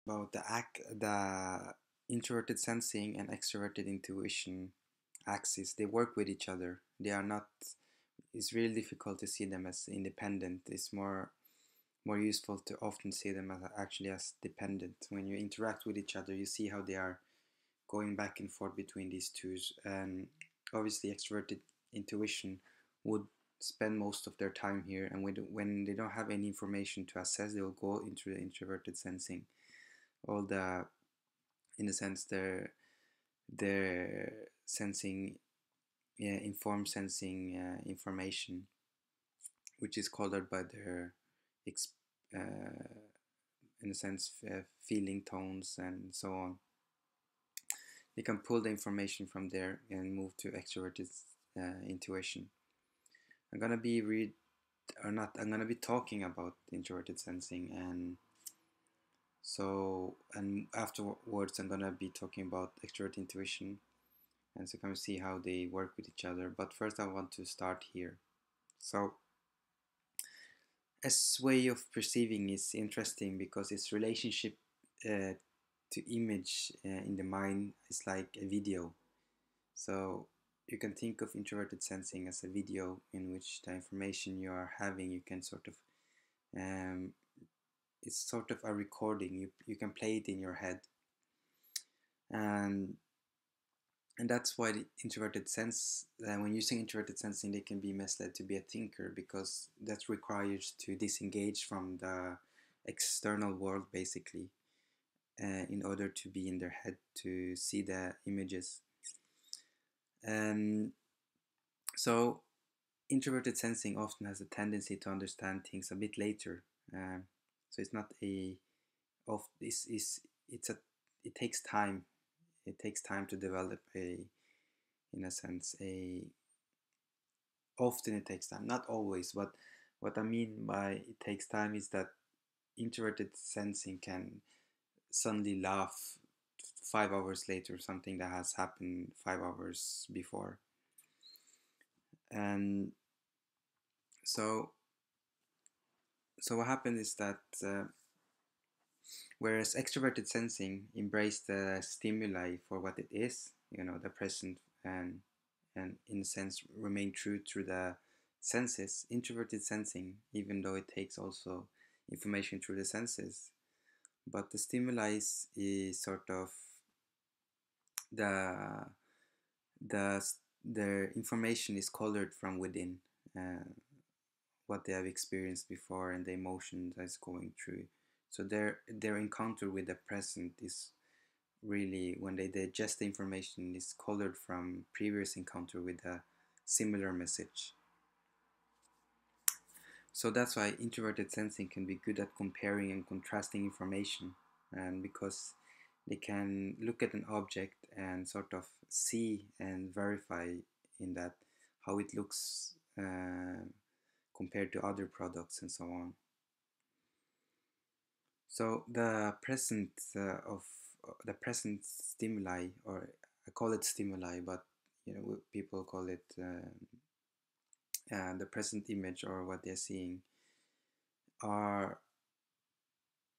about the introverted sensing and extroverted intuition axis. They work with each other. They are not. It's really difficult to see them as independent. It's more useful to often see them as actually as dependent. When you interact with each other, you see how they are going back and forth between these two. And obviously, extroverted intuition would spend most of their time here, and when they don't have any information to assess, they will go into the introverted sensing. All the, in a sense, they're sensing, yeah, informed sensing information, which is colored by their uh, in a sense feeling tones and so on. They can pull the information from there and move to extroverted intuition. I'm gonna be read or not. I'm gonna be talking about introverted sensing, and afterwards I'm gonna be talking about extroverted intuition, and so come see how they work with each other. But first, I want to start here. So, S way of perceiving is interesting because its relationship uh, to image in the mind is like a video. So you can think of introverted sensing as a video in which the information you are having, you can sort of um, it's sort of a recording. You can play it in your head, and that's why the introverted sense when using introverted sensing, they can be misled to be a thinker, because that requires to disengage from the external world basically, in order to be in their head to see the images. And so introverted sensing often has a tendency to understand things a bit later. So it's not a of this is it's a it takes time. It takes time to develop a, in a sense, a, often it takes time, not always, but what I mean by it takes time is that introverted sensing can suddenly laugh 5 hours later something that has happened 5 hours before. And so what happened is that whereas extroverted sensing embrace the stimuli for what it is, the present, and in a sense remain true to the senses. Introverted sensing, even though it takes also information through the senses, but the stimuli is sort of the the their information is colored from within, uh, what they have experienced before and the emotion that's going through. So their encounter with the present is really, when they digest the information, is colored from previous encounter with a similar message. So that's why introverted sensing can be good at comparing and contrasting information, and because they can look at an object and sort of see and verify in that how it looks compared to other products and so on. So the present stimuli, or I call it stimuli, but people call it the present image, or what they're seeing, are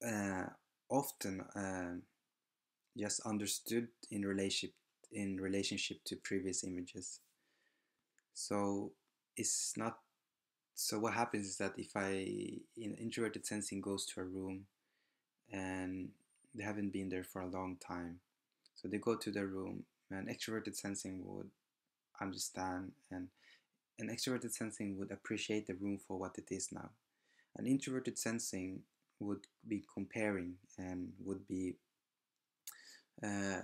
uh, often just understood in relationship to previous images. So it's not. So what happens is that if in introverted sensing goes to a room and they haven't been there for a long time, so they go to the room, and extroverted sensing would understand, and extroverted sensing would appreciate the room for what it is now. An introverted sensing would be comparing and would be uh,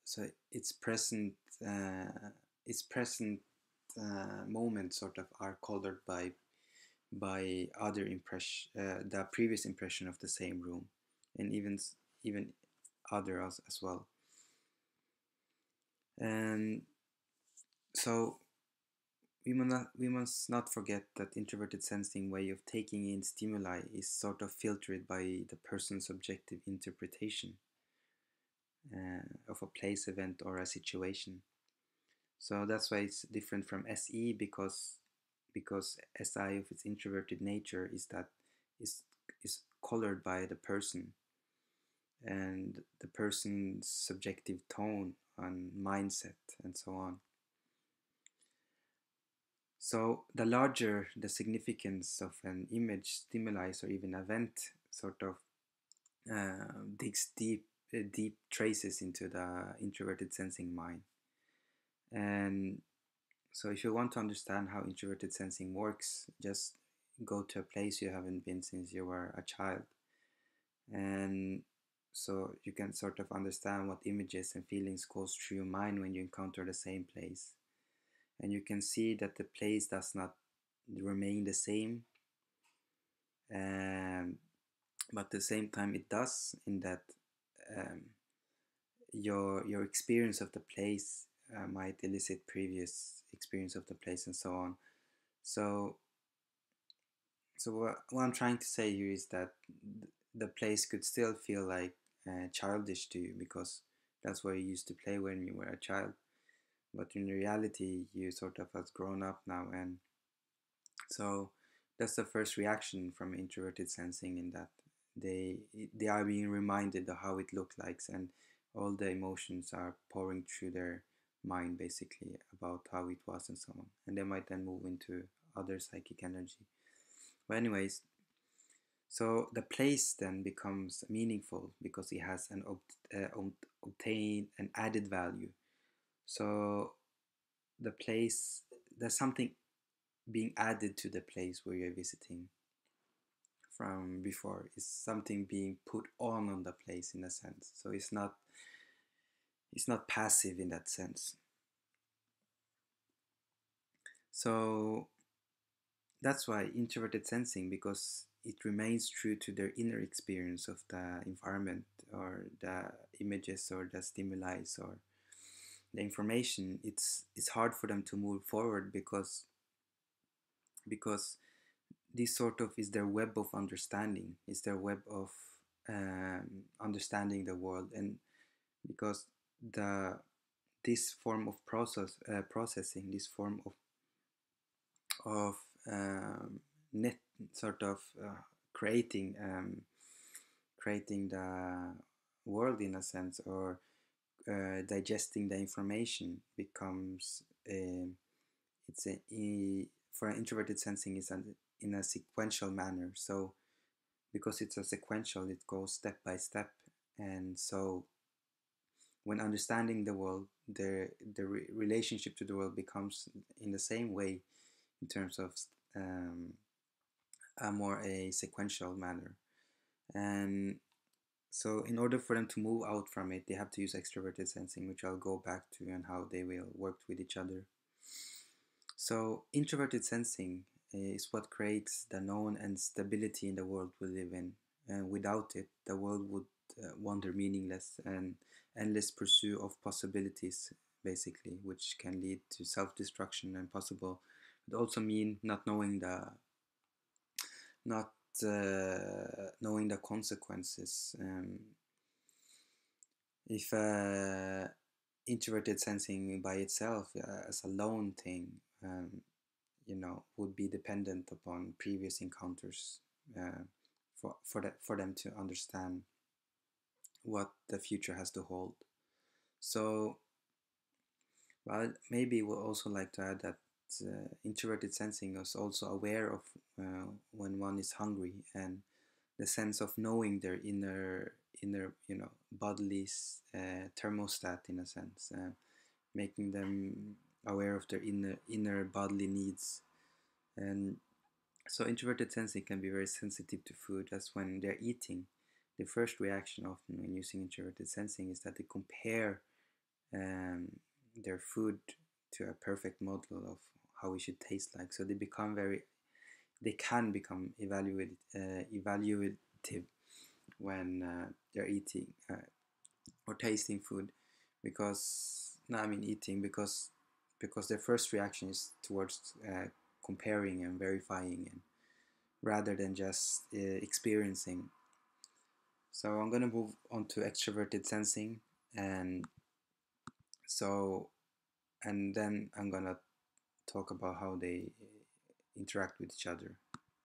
so its present moments sort of are colored by other impression, the previous impression of the same room, and even other as well. And so we must not forget that introverted sensing way of taking in stimuli is sort of filtered by the person's subjective interpretation of a place, event, or a situation. So that's why it's different from SE, because SI of its introverted nature is that is is colored by the person, and the person's subjective tone on mindset and so on. So the larger the significance of an image, stimuli, or even event sort of digs deep traces into the introverted sensing mind. And so if you want to understand how introverted sensing works, just go to a place you haven't been since you were a child. And so you can sort of understand what images and feelings goes through your mind when you encounter the same place. And you can see that the place does not remain the same, um, but at the same time it does, in that um, your experience of the place might elicit previous experience of the place and so on. So what I'm trying to say here is that the place could still feel like childish to you because that's where you used to play when you were a child. But in reality, you sort of has grown up now, and so that's the first reaction from introverted sensing, in that they they are being reminded of how it looked like, and all the emotions are pouring through their mind basically about how it was and so on, and they might then move into other psychic energy. But anyways, so the place then becomes meaningful because it has obtained an added value. So the place, there's something being added to the place where you're visiting from before. Is something being put on the place in a sense. So it's not passive in that sense. So that's why introverted sensing, because it remains true to their inner experience of the environment or the images or the stimuli or the information. It's hard for them to move forward because this sort of is their web of understanding, is their web of understanding the world. And because the this form of processing, this form of net sort of creating creating the world in a sense, or digesting the information, becomes it's for an introverted sensing is in a sequential manner. So because it's a sequential, it goes step by step. And so when understanding the world, the relationship to the world becomes in the same way, in terms of um, a sequential manner. And so in order for them to move out from it, they have to use extroverted sensing, which I'll go back to, and how they will work with each other. So introverted sensing is what creates the known and stability in the world we live in. And without it, the world would wander meaningless and endless pursuit of possibilities, basically, which can lead to self-destruction and possible. It also mean not knowing the consequences. If introverted sensing by itself, as a lone thing, would be dependent upon previous encounters for them to understand what the future has to hold. So, well, maybe we'll also like to add that introverted sensing is also aware of when one is hungry, and the sense of knowing their inner bodily thermostat, in a sense, making them aware of their inner bodily needs. And so introverted sensing can be very sensitive to food, as when they're eating, the first reaction often when using introverted sensing is that they compare um, their food to a perfect model of how it should taste like. So they can become evaluative when they're eating or tasting food, because no, I mean eating, because their first reaction is towards comparing and verifying, and rather than just experiencing. So I'm gonna move on to extroverted sensing, and so and then I'm gonna talk about how they interact with each other.